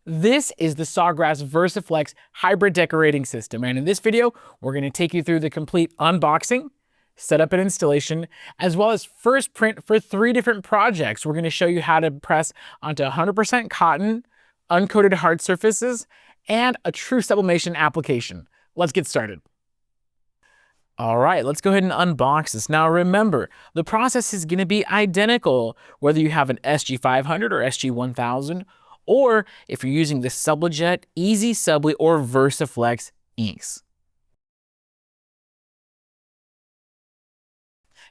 This is the Sawgrass VersiFlex hybrid decorating system, and in this video, we're going to take you through the complete unboxing, setup and installation, as well as first print for 3 different projects. We're going to show you how to press onto 100% cotton, uncoated hard surfaces, and a true sublimation application. Let's get started. All right, let's go ahead and unbox this. Now remember, the process is going to be identical, whether you have an SG500 or SG1000, or if you're using the Sublimation, Easy Subli, or VersiFlex inks.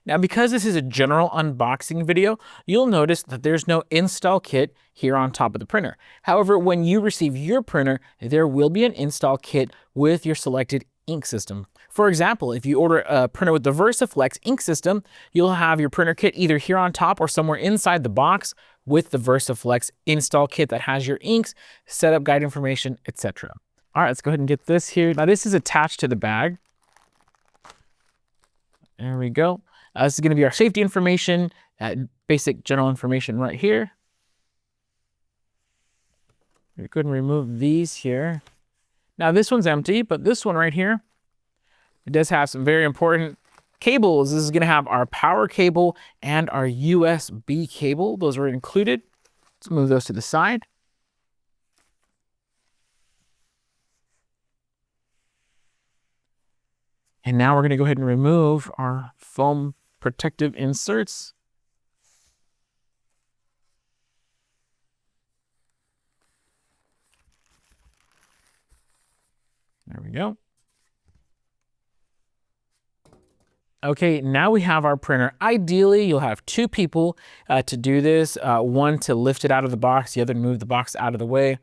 Now, because this is a general unboxing video, you'll notice that there's no install kit here on top of the printer. However, when you receive your printer, there will be an install kit with your selected ink system. For example, if you order a printer with the VersiFlex ink system, you'll have your printer kit either here on top or somewhere inside the box with the VersiFlex install kit that has your inks, setup guide information, etc. All right, let's go ahead and get this here. Now this is attached to the bag. There we go. This is going to be our safety information, basic general information right here. We're going to remove these here. Now this one's empty, but this one right here, it does have some very important cables. This is going to have our power cable and our USB cable. Those are included. Let's move those to the side. And now we're going to go ahead and remove our foam protective inserts. There we go. Okay, now we have our printer. Ideally, you'll have 2 people to do this. One to lift it out of the box, the other to move the box out of the way.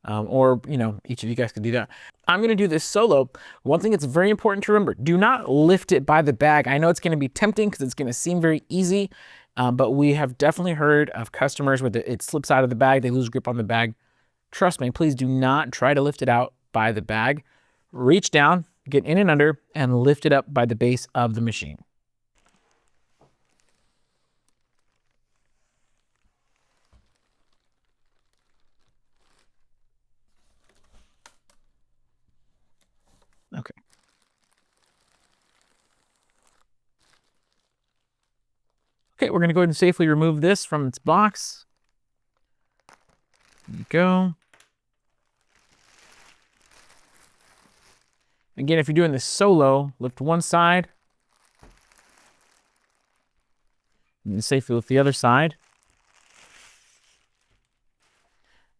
Or, each of you guys can do that. I'm going to do this solo. One thing that's very important to remember, do not lift it by the bag. I know it's going to be tempting because it's going to seem very easy, but we have definitely heard of customers where it slips out of the bag, they lose grip on the bag. Trust me, please do not try to lift it out by the bag. Reach down, get in and under, and lift it up by the base of the machine. Okay. Okay, we're going to go ahead and safely remove this from its box. There you go. Again, if you're doing this solo, lift one side. And safely lift the other side.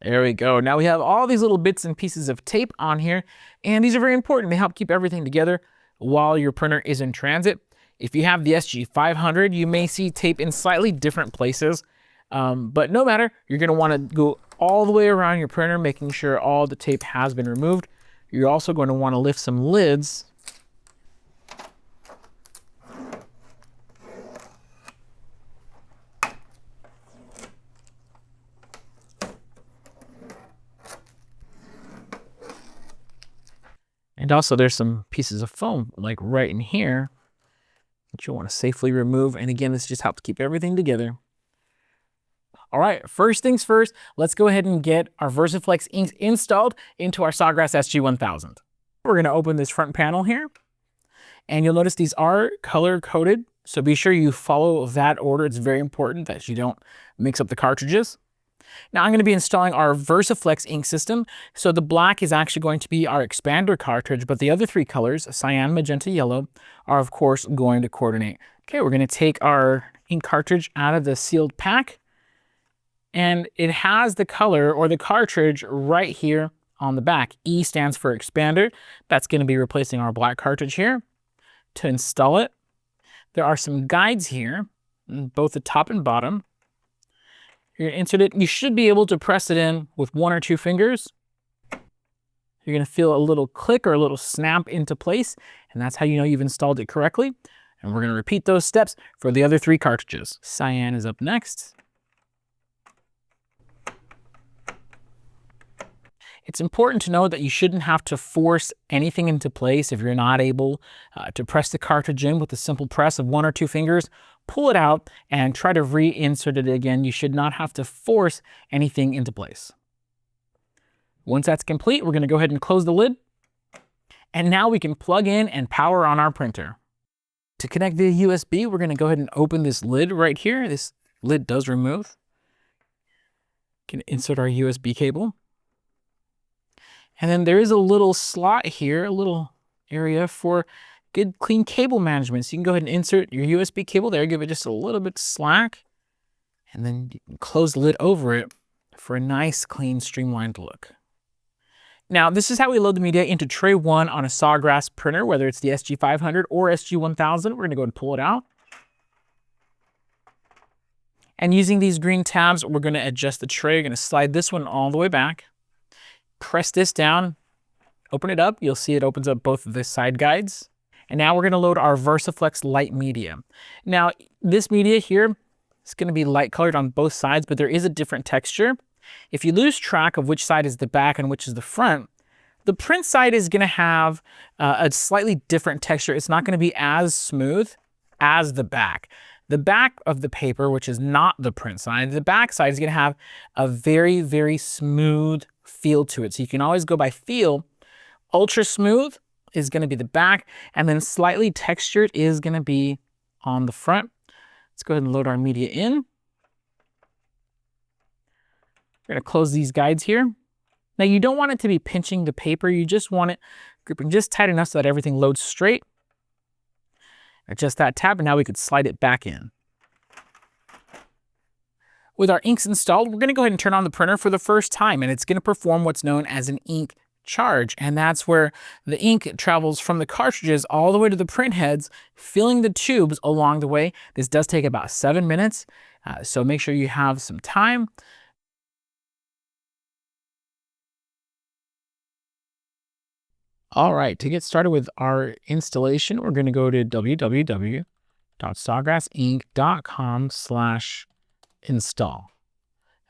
There we go. Now we have all these little bits and pieces of tape on here, and these are very important. They help keep everything together while your printer is in transit. If you have the SG500, you may see tape in slightly different places, but no matter, you're going to want to go all the way around your printer, making sure all the tape has been removed. You're also going to want to lift some lids. And also there's some pieces of foam like right in here that you'll want to safely remove. And again, this just helps keep everything together. All right, first things first, let's go ahead and get our VersiFlex inks installed into our Sawgrass SG1000. We're going to open this front panel here, and you'll notice these are color coded, so be sure you follow that order. It's very important that you don't mix up the cartridges. Now I'm going to be installing our VersiFlex ink system. So the black is actually going to be our expander cartridge, but the other 3 colors, cyan, magenta, yellow, are of course going to coordinate. Okay, we're going to take our ink cartridge out of the sealed pack, and it has the color or the cartridge right here on the back. E stands for expander. That's going to be replacing our black cartridge here. To install it, there are some guides here, both the top and bottom. You're going to insert it. You should be able to press it in with 1 or 2 fingers. You're going to feel a little click or a little snap into place, and that's how you know you've installed it correctly. And we're going to repeat those steps for the other 3 cartridges. Cyan is up next. It's important to know that you shouldn't have to force anything into place if you're not able to press the cartridge in with a simple press of 1 or 2 fingers. Pull it out and try to reinsert it again. You should not have to force anything into place. Once that's complete, we're going to go ahead and close the lid. And now we can plug in and power on our printer. To connect via USB, we're going to go ahead and open this lid right here. This lid does remove. Can insert our USB cable. And then there is a little slot here, a little area for good clean cable management. So you can go ahead and insert your USB cable there, give it just a little bit slack, and then you can close the lid over it for a nice, clean, streamlined look. Now, this is how we load the media into tray 1 on a Sawgrass printer, whether it's the SG500 or SG1000. We're going to go ahead and pull it out. And using these green tabs, we're going to adjust the tray. You're going to slide this one all the way back. Press this down, open it up. You'll see it opens up both of the side guides. And now we're going to load our VersiFlex light media. Now, this media here is going to be light colored on both sides, but there is a different texture. If you lose track of which side is the back and which is the front, the print side is going to have a slightly different texture. It's not going to be as smooth as the back. The back of the paper, which is not the print side, the back side is going to have a very, very smooth feel to it. So you can always go by feel. Ultra smooth is going to be the back, and then slightly textured is going to be on the front. Let's go ahead and load our media in. We're going to close these guides here. Now you don't want it to be pinching the paper. You just want it gripping just tight enough so that everything loads straight. Adjust that tab, and now we could slide it back in. With our inks installed, we're going to go ahead and turn on the printer for the first time, and it's going to perform what's known as an ink charge. And that's where the ink travels from the cartridges all the way to the print heads, filling the tubes along the way. This does take about 7 minutes, so make sure you have some time. All right, to get started with our installation, we're going to go to www.sawgrassink.com/install.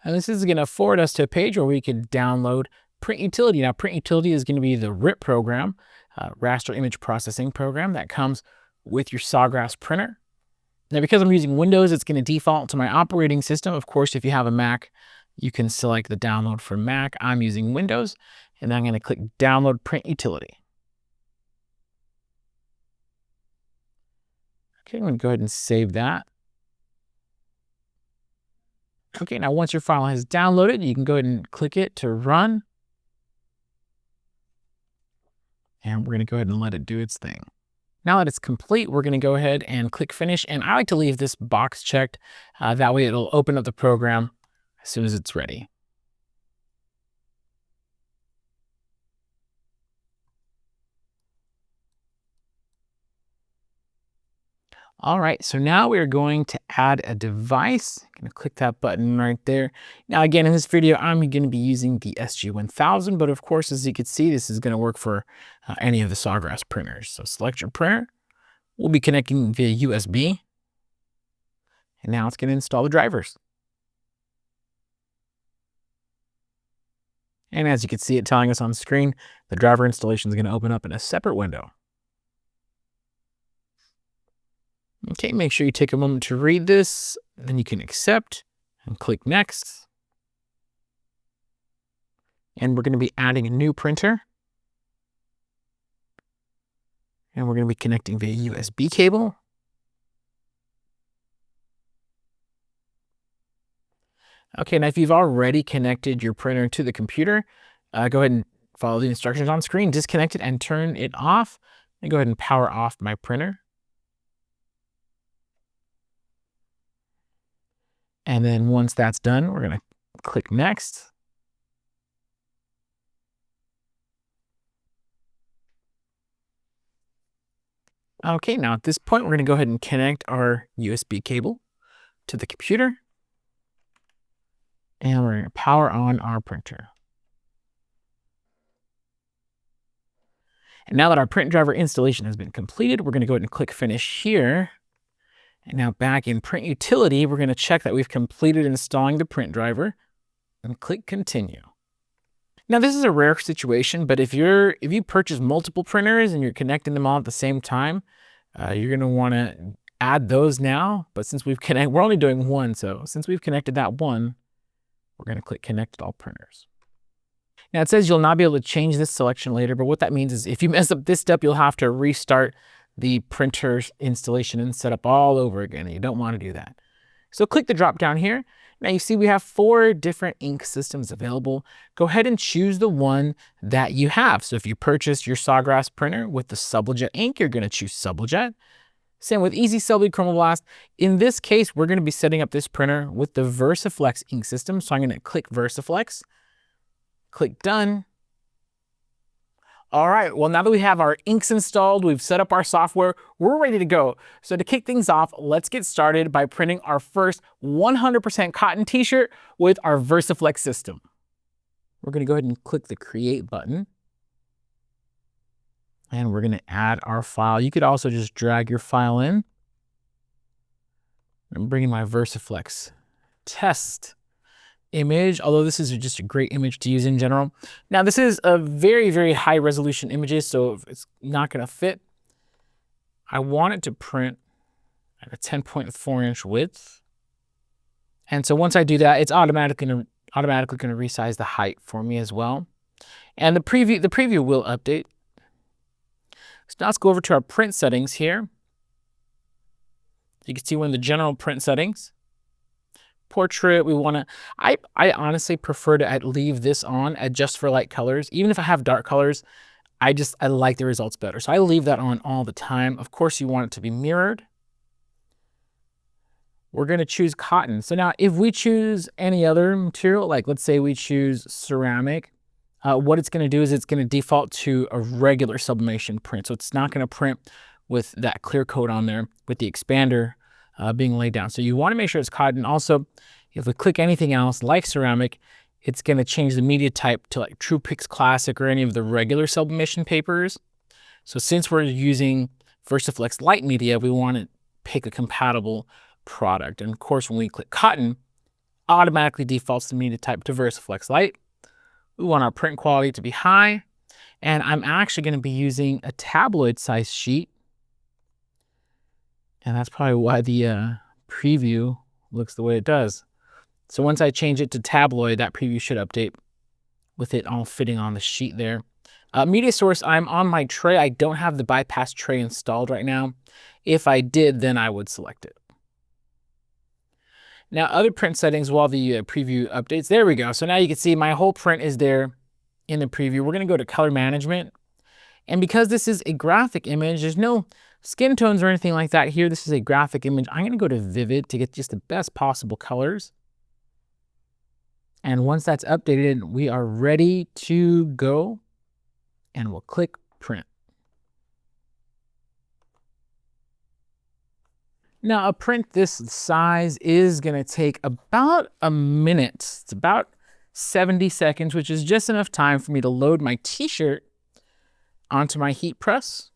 And this is going to forward us to a page where we can download Print Utility. Now, Print Utility is going to be the RIP program, raster image processing program that comes with your Sawgrass printer. Now, because I'm using Windows, it's going to default to my operating system. Of course, if you have a Mac, you can select the download for Mac. I'm using Windows, and I'm going to click Download Print Utility. Okay, I'm going to go ahead and save that. Okay, now once your file has downloaded, you can go ahead and click it to run. And we're going to go ahead and let it do its thing. Now that it's complete, we're going to go ahead and click Finish. And I like to leave this box checked. That way it'll open up the program as soon as it's ready. All right, so now we're going to add a device. I'm going to click that button right there. Now again, in this video, I'm going to be using the SG1000, but of course, as you can see, this is going to work for any of the Sawgrass printers. So select your printer. We'll be connecting via USB. And now it's going to install the drivers. And as you can see it telling us on screen, the driver installation is going to open up in a separate window. Okay, make sure you take a moment to read this, then you can accept and click Next. And we're going to be adding a new printer. And we're going to be connecting via USB cable. Okay, now if you've already connected your printer to the computer, go ahead and follow the instructions on screen, disconnect it and turn it off. And go ahead and power off my printer. And then once that's done, we're going to click Next. Okay, now at this point, we're going to go ahead and connect our USB cable to the computer. And we're going to power on our printer. And now that our print driver installation has been completed, we're going to go ahead and click Finish here. And now back in Print Utility, we're going to check that we've completed installing the print driver and click Continue. Now this is a rare situation, but if you purchase multiple printers and you're connecting them all at the same time, you're going to want to add those now. But since we're only doing one, so since we've connected that one, we're going to click Connect All Printers. Now it says you'll not be able to change this selection later, but what that means is if you mess up this step, you'll have to restart the printer's installation and setup all over again. And you don't want to do that. So click the drop down here. Now you see we have 4 different ink systems available. Go ahead and choose the one that you have. So if you purchased your Sawgrass printer with the Sublimation ink, you're going to choose Sublimation. Same with Easy Subli Chromoblast. In this case, we're going to be setting up this printer with the VersiFlex ink system. So I'm going to click VersiFlex, click Done. All right, well, now that we have our inks installed, we've set up our software, we're ready to go. So to kick things off, let's get started by printing our first 100% cotton t-shirt with our VersiFlex system. We're gonna go ahead and click the Create button. And we're gonna add our file. You could also just drag your file in. I'm bringing my VersiFlex test image, although this is just a great image to use in general. Now this is a very, very high resolution images, so it's not going to fit. I want it to print at a 10.4-inch width. And so once I do that, it's automatically going to resize the height for me as well. And the preview will update. So now let's go over to our print settings here. You can see we're in the general print settings. Portrait, we want to, I honestly prefer to leave this on at just for light colors. Even if I have dark colors, I like the results better. So I leave that on all the time. Of course, you want it to be mirrored. We're going to choose cotton. So now if we choose any other material, like let's say we choose ceramic, what it's going to do is it's going to default to a regular sublimation print. So it's not going to print with that clear coat on there with the expander being laid down. So you want to make sure it's cotton. Also, if we click anything else like ceramic, it's going to change the media type to like TruePix Classic or any of the regular sublimation papers. So since we're using VersiFlex light media, we want to pick a compatible product. And of course, when we click cotton, automatically defaults the media type to VersiFlex light. We want our print quality to be high. And I'm actually going to be using a tabloid size sheet. And that's probably why the preview looks the way it does. So once I change it to tabloid, that preview should update with it all fitting on the sheet there. Media source, I'm on my tray. I don't have the bypass tray installed right now. If I did, then I would select it. Now other print settings while the preview updates. There we go. So now you can see my whole print is there in the preview. We're going to go to color management. And because this is a graphic image, there's no skin tones or anything like that here. This is a graphic image. I'm going to go to vivid to get just the best possible colors. And once that's updated, we are ready to go. And we'll click print. Now a print this size is going to take about a minute. It's about 70 seconds, which is just enough time for me to load my t-shirt onto my heat press.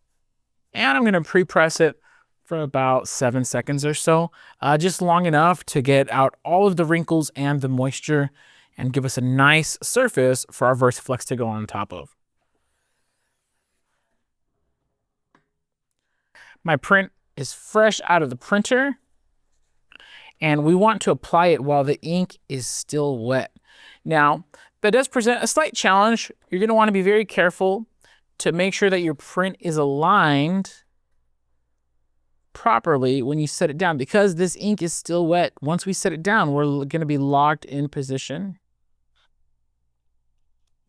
And I'm going to pre-press it for about 7 seconds or so, just long enough to get out all of the wrinkles and the moisture and give us a nice surface for our VersiFlex to go on top of. My print is fresh out of the printer, and we want to apply it while the ink is still wet. Now, that does present a slight challenge. You're going to want to be very careful to make sure that your print is aligned properly when you set it down, because this ink is still wet. Once we set it down, we're going to be locked in position.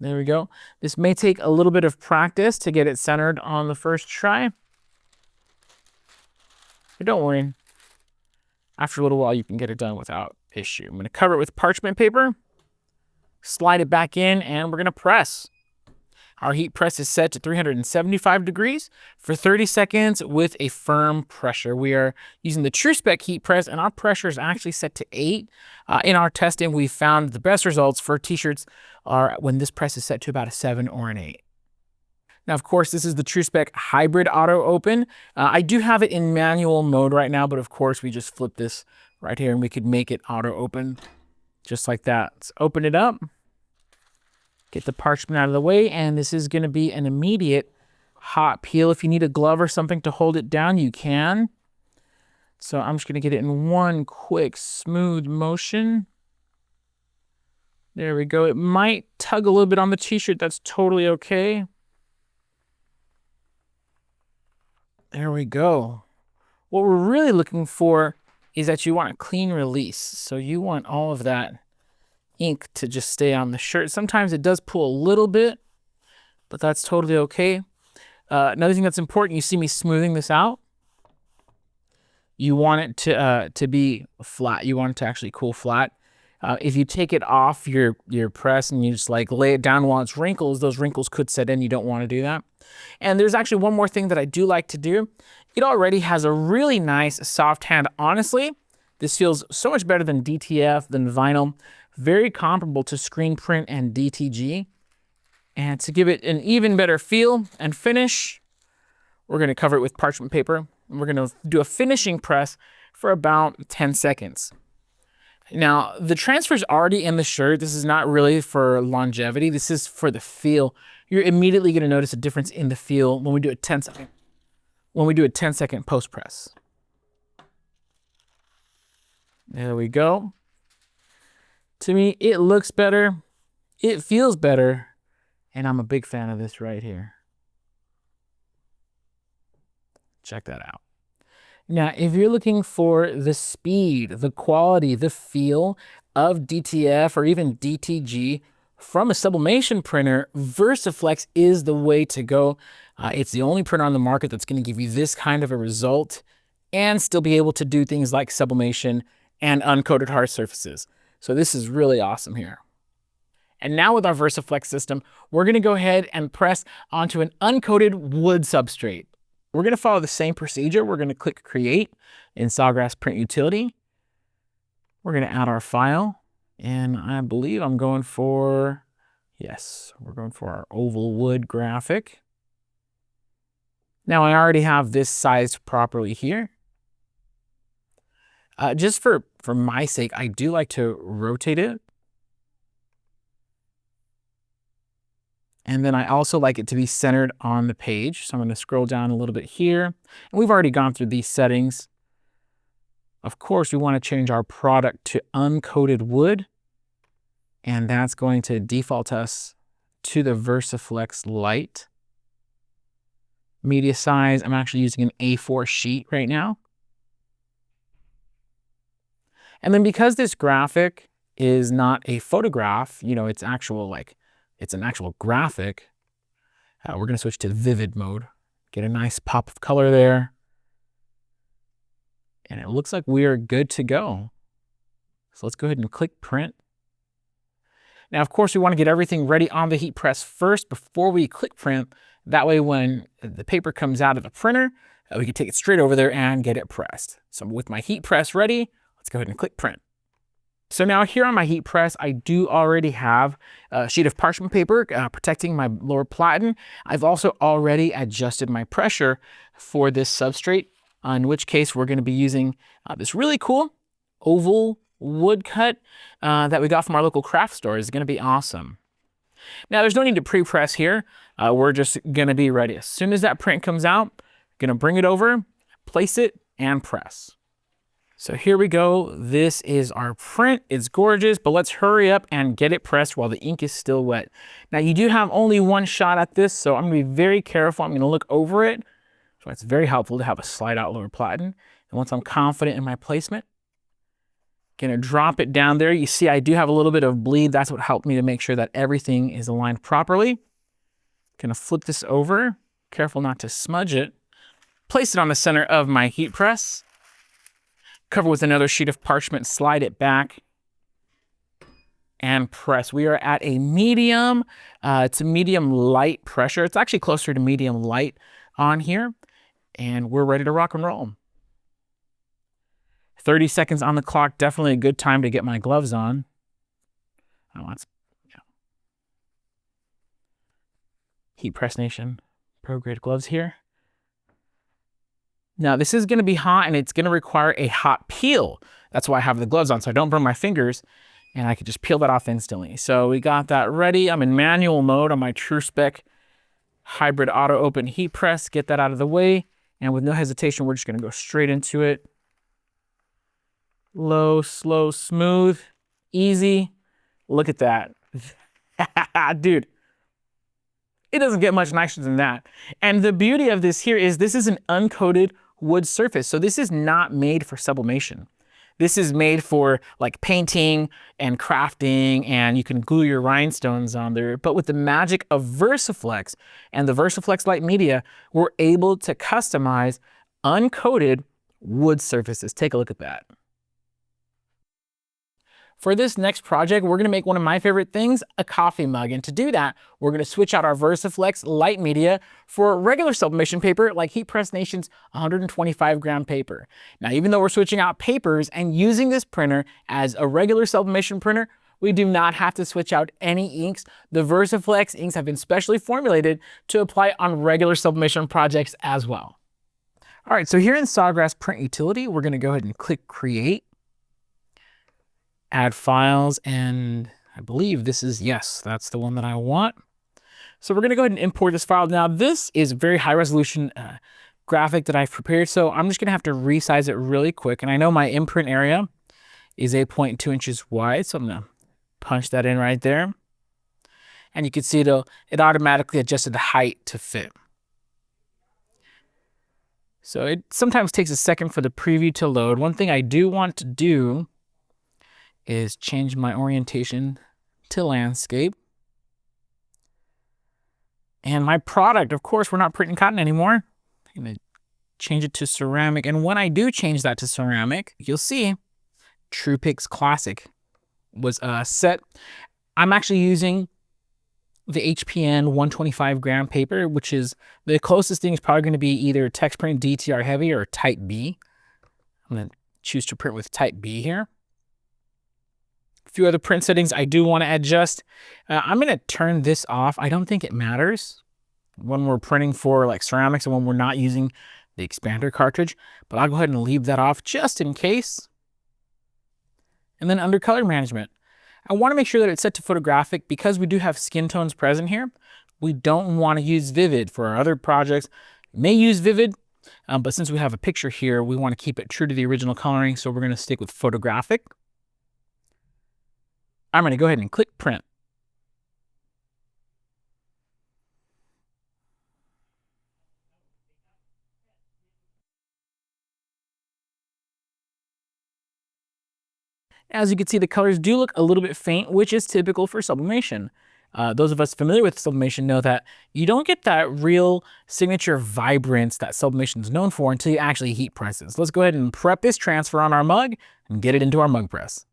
There we go. This may take a little bit of practice to get it centered on the first try. But don't worry. After a little while, you can get it done without issue. I'm going to cover it with parchment paper, slide it back in, and we're going to press. Our heat press is set to 375 degrees for 30 seconds with a firm pressure. We are using the TrueSpec heat press, and our pressure is actually set to 8. In our testing, we found the best results for t-shirts are when this press is set to about a 7 or an 8. Now, of course, this is the TrueSpec Hybrid Auto Open. I do have it in manual mode right now, but of course, we just flip this right here and we could make it auto open just like that. Let's open it up. Get the parchment out of the way, and this is going to be an immediate hot peel. If you need a glove or something to hold it down, you can. So I'm just going to get it in one quick, smooth motion. There we go. It might tug a little bit on the t-shirt. That's totally okay. There we go. What we're really looking for is that you want a clean release. So you want all of that ink to just stay on the shirt. Sometimes it does pull a little bit, but that's totally okay. Another thing that's important, you see me smoothing this out. You want it to be flat. You want it to actually cool flat. If you take it off your press and you just like lay it down while it's wrinkles, those wrinkles could set in. You don't want to do that. And there's actually one more thing that I do like to do. It already has a really nice soft hand. Honestly, this feels so much better than DTF, than vinyl. Very comparable to screen print and DTG. And to give it an even better feel and finish, we're going to cover it with parchment paper. And we're going to do a finishing press for about 10 seconds. Now, the transfer is already in the shirt. This is not really for longevity. This is for the feel. You're immediately going to notice a difference in the feel when we do a 10-second post press. There we go. To me, it looks better. It feels better. And I'm a big fan of this right here. Check that out. Now, if you're looking for the speed, the quality, the feel of DTF or even DTG from a sublimation printer, VersiFlex is the way to go. It's the only printer on the market that's going to give you this kind of a result and still be able to do things like sublimation and uncoated hard surfaces. So this is really awesome here. And now with our VersiFlex system, we're going to go ahead and press onto an uncoated wood substrate. We're going to follow the same procedure. We're going to click Create in Sawgrass Print Utility. We're going to add our file. And I believe I'm going for, yes, we're going for our oval wood graphic. Now I already have this sized properly here. Just for my sake, I do like to rotate it. And then I also like it to be centered on the page. So I'm going to scroll down a little bit here. And we've already gone through these settings. Of course, we want to change our product to uncoated wood. And that's going to default us to the VersiFlex Lite. Media size, I'm actually using an A4 sheet right now. And then because this graphic is not a photograph, you know, it's actual like, it's an actual graphic. We're going to switch to vivid mode. Get a nice pop of color there. And it looks like we are good to go. So let's go ahead and click print. Now, of course, we want to get everything ready on the heat press first before we click print. That way, when the paper comes out of the printer, we can take it straight over there and get it pressed. So with my heat press ready, let's go ahead and click print. So now here on my heat press, I do already have a sheet of parchment paper protecting my lower platen. I've also already adjusted my pressure for this substrate, in which case we're going to be using this really cool oval wood cut that we got from our local craft store. It's going to be awesome. Now there's no need to pre-press here. We're just going to be ready. As soon as that print comes out, going to bring it over, place it, and press. So here we go. This is our print. It's gorgeous, but let's hurry up and get it pressed while the ink is still wet. Now you do have only one shot at this, so I'm going to be very careful. I'm going to look over it. So it's very helpful to have a slide out lower platen. And once I'm confident in my placement, going to drop it down there. You see I do have a little bit of bleed. That's what helped me to make sure that everything is aligned properly. Going to flip this over. Careful not to smudge it. Place it on the center of my heat press. Cover with another sheet of parchment, slide it back, and press. We are at a medium, it's a medium light pressure. It's actually closer to medium light on here, and we're ready to rock and roll. 30 seconds on the clock, definitely a good time to get my gloves on. Oh, that's, yeah. Heat Press Nation Pro Grade gloves here. Now this is going to be hot and it's going to require a hot peel. That's why I have the gloves on, so I don't burn my fingers and I can just peel that off instantly. So we got that ready. I'm in manual mode on my TrueSpec hybrid auto open heat press. Get that out of the way. And with no hesitation, we're just going to go straight into it. Low, slow, smooth, easy. Look at that. Dude, it doesn't get much nicer than that. And the beauty of this here is this is an uncoated wood surface. So this is not made for sublimation. This is made for like painting and crafting, and you can glue your rhinestones on there. But with the magic of VersiFlex and the VersiFlex Light Media, we're able to customize uncoated wood surfaces. Take a look at that. For this next project, we're gonna make one of my favorite things, a coffee mug. And to do that, we're gonna switch out our VersiFlex Light Media for regular sublimation paper like Heat Press Nation's 125 gram paper. Now, even though we're switching out papers and using this printer as a regular sublimation printer, we do not have to switch out any inks. The VersiFlex inks have been specially formulated to apply on regular sublimation projects as well. All right, so here in Sawgrass Print Utility, we're gonna go ahead and click Create, add files, and I believe this is, yes, that's the one that I want. So we're gonna go ahead and import this file. Now this is a very high resolution graphic that I've prepared, so I'm just gonna have to resize it really quick. And I know my imprint area is 8.2 inches wide, so I'm gonna punch that in right there. And you can see it automatically adjusted the height to fit. So it sometimes takes a second for the preview to load. One thing I do want to do is change my orientation to landscape. And my product, of course, we're not printing cotton anymore. I'm gonna change it to ceramic. And when I do change that to ceramic, you'll see TruePix Classic was set. I'm actually using the HPN 125 gram paper, which is the closest thing is probably going to be either TexPrint DTR Heavy or Type B. I'm going to choose to print with Type B here. A few other print settings I do want to adjust. I'm going to turn this off. I don't think it matters when we're printing for like ceramics and when we're not using the expander cartridge, but I'll go ahead and leave that off just in case. And then under color management, I want to make sure that it's set to photographic because we do have skin tones present here. We don't want to use vivid for our other projects. We may use vivid, but since we have a picture here, we want to keep it true to the original coloring, so we're going to stick with photographic. I'm going to go ahead and click print. As you can see, the colors do look a little bit faint, which is typical for sublimation. Those of us familiar with sublimation know that you don't get that real signature vibrance that sublimation is known for until you actually heat press it. So let's go ahead and prep this transfer on our mug and get it into our mug press.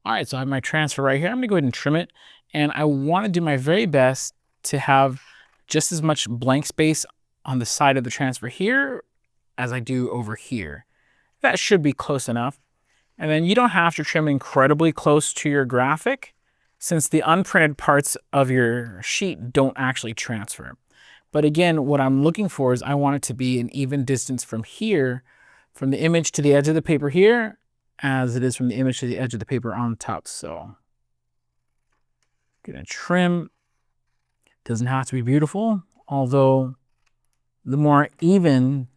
All right, so I have my transfer right here. I'm gonna go ahead and trim it. And I wanna do my very best to have just as much blank space on the side of the transfer here as I do over here. That should be close enough. And then you don't have to trim incredibly close to your graphic since the unprinted parts of your sheet don't actually transfer. But again, what I'm looking for is I want it to be an even distance from here, from the image to the edge of the paper here, as it is from the image to the edge of the paper on top. So I'm gonna trim. Doesn't have to be beautiful, although the more even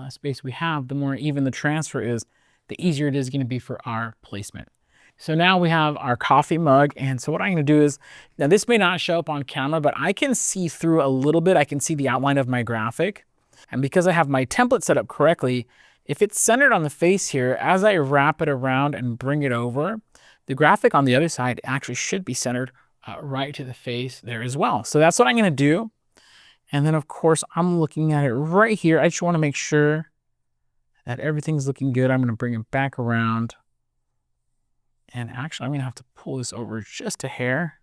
space we have, the more even the transfer is, the easier it is going to be for our placement. So now we have our coffee mug, and so what I'm going to do is, now this may not show up on camera, but I can see through a little bit. I can see the outline of my graphic, and because I have my template set up correctly, if it's centered on the face here, as I wrap it around and bring it over, the graphic on the other side actually should be centered right to the face there as well. So that's what I'm going to do. And then of course, I'm looking at it right here. I just want to make sure that everything's looking good. I'm going to bring it back around. And actually, I'm going to have to pull this over just a hair.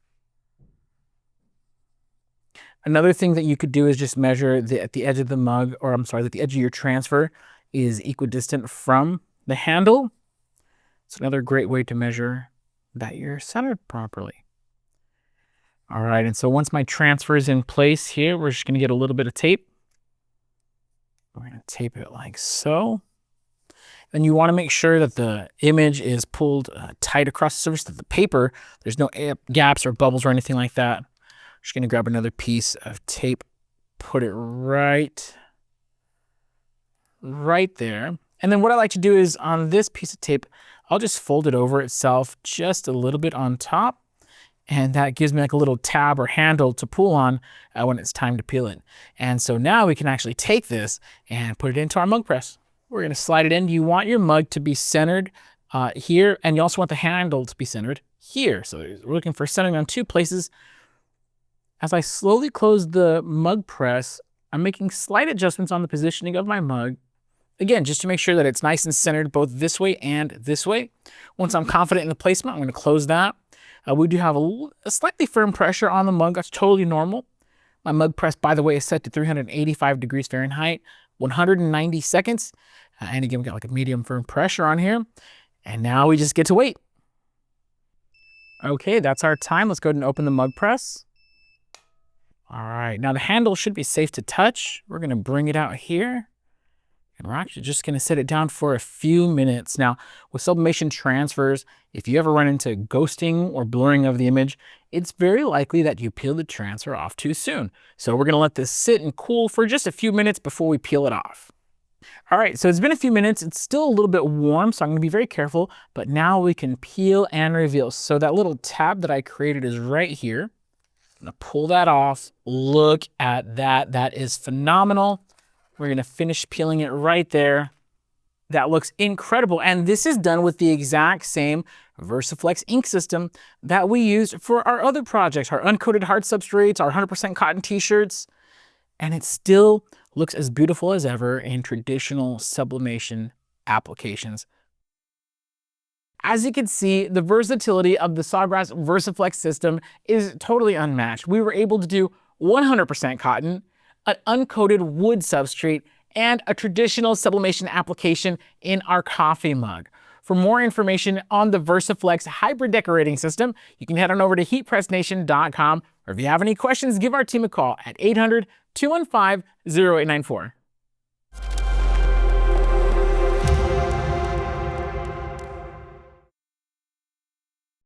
Another thing that you could do is just measure at the edge of the mug, or I'm sorry, that the edge of your transfer is equidistant from the handle. It's another great way to measure that you're centered properly. All right, and so once my transfer is in place here, we're just going to get a little bit of tape. We're going to tape it like so. Then you want to make sure that the image is pulled tight across the surface of the paper. There's no gaps or bubbles or anything like that. I'm just going to grab another piece of tape, put it right there. And then what I like to do is on this piece of tape, I'll just fold it over itself just a little bit on top. and that gives me like a little tab or handle to pull on when it's time to peel it. And so now we can actually take this and put it into our mug press. We're gonna slide it in. You want your mug to be centered here, and you also want the handle to be centered here. So we're looking for centering on 2 places. As I slowly close the mug press, I'm making slight adjustments on the positioning of my mug. Again, just to make sure that it's nice and centered both this way and this way. Once I'm confident in the placement, I'm going to close that. We do have a slightly firm pressure on the mug. That's totally normal. My mug press, by the way, is set to 385 degrees Fahrenheit, 190 seconds. And again, we got like a medium firm pressure on here. And now we just get to wait. Okay, that's our time. Let's go ahead and open the mug press. All right, now the handle should be safe to touch. We're going to bring it out here. And we're actually just going to set it down for a few minutes. Now, with sublimation transfers, if you ever run into ghosting or blurring of the image, it's very likely that you peel the transfer off too soon. So we're going to let this sit and cool for just a few minutes before we peel it off. All right, so it's been a few minutes. It's still a little bit warm, so I'm going to be very careful. But now we can peel and reveal. So that little tab that I created is right here. I'm going to pull that off. Look at that. That is phenomenal. We're going to finish peeling it right there. That looks incredible. And this is done with the exact same VersiFlex ink system that we used for our other projects, our uncoated hard substrates, our 100% cotton t-shirts. And it still looks as beautiful as ever in traditional sublimation applications. As you can see, the versatility of the Sawgrass VersiFlex system is totally unmatched. We were able to do 100% cotton, an uncoated wood substrate, and a traditional sublimation application in our coffee mug. For more information on the VersiFlex hybrid decorating system, you can head on over to heatpressnation.com, or if you have any questions, give our team a call at 800-215-0894.